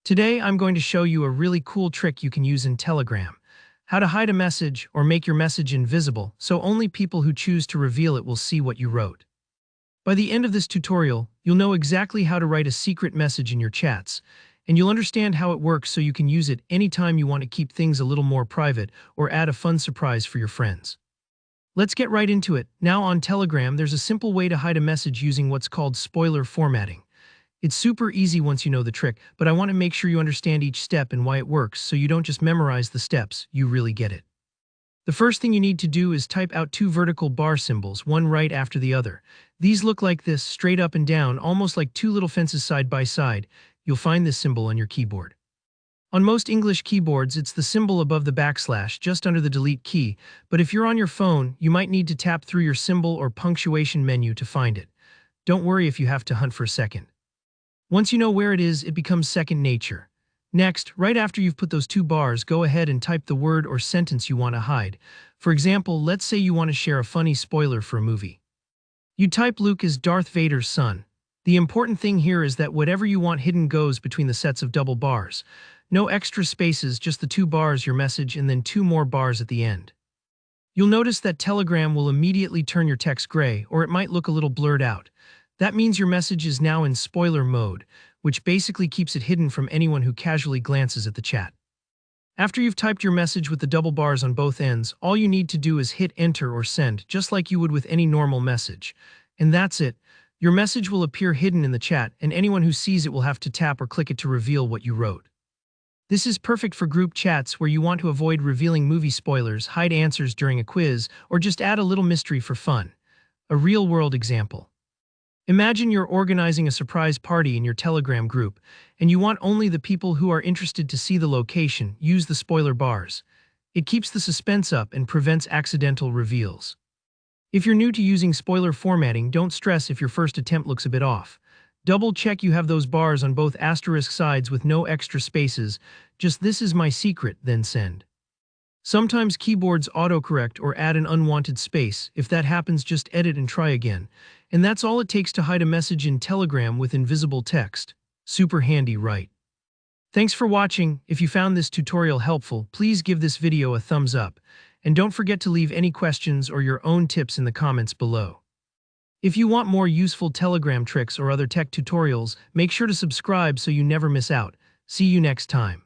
Today, I'm going to show you a really cool trick you can use in Telegram. How to hide a message or make your message invisible so only people who choose to reveal it will see what you wrote. By the end of this tutorial, you'll know exactly how to write a secret message in your chats, and you'll understand how it works so you can use it anytime you want to keep things a little more private or add a fun surprise for your friends. Let's get right into it. Now on Telegram, there's a simple way to hide a message using what's called spoiler formatting. It's super easy once you know the trick, but I want to make sure you understand each step and why it works so you don't just memorize the steps, you really get it. The first thing you need to do is type out two vertical bar symbols, one right after the other. These look like this, straight up and down, almost like two little fences side by side. You'll find this symbol on your keyboard. On most English keyboards, it's the symbol above the backslash, just under the delete key, but if you're on your phone, you might need to tap through your symbol or punctuation menu to find it. Don't worry if you have to hunt for a second. Once you know where it is, it becomes second nature. Next, right after you've put those two bars, go ahead and type the word or sentence you want to hide. For example, let's say you want to share a funny spoiler for a movie. You type Luke is Darth Vader's son. The important thing here is that whatever you want hidden goes between the sets of double bars. No extra spaces, just the two bars, your message, and then two more bars at the end. You'll notice that Telegram will immediately turn your text gray, or it might look a little blurred out. That means your message is now in spoiler mode, which basically keeps it hidden from anyone who casually glances at the chat. After you've typed your message with the double bars on both ends, all you need to do is hit enter or send, just like you would with any normal message. And that's it. Your message will appear hidden in the chat, and anyone who sees it will have to tap or click it to reveal what you wrote. This is perfect for group chats where you want to avoid revealing movie spoilers, hide answers during a quiz, or just add a little mystery for fun. A real-world example. Imagine you're organizing a surprise party in your Telegram group, and you want only the people who are interested to see the location. Use the spoiler bars. It keeps the suspense up and prevents accidental reveals. If you're new to using spoiler formatting, don't stress if your first attempt looks a bit off. Double check you have those bars on both asterisk sides with no extra spaces. Just "this is my secret," then send. Sometimes keyboards autocorrect or add an unwanted space. If that happens, just edit and try again. And that's all it takes to hide a message in Telegram with invisible text. Super handy, right? Thanks for watching. If you found this tutorial helpful, please give this video a thumbs up. And don't forget to leave any questions or your own tips in the comments below. If you want more useful Telegram tricks or other tech tutorials, make sure to subscribe so you never miss out. See you next time.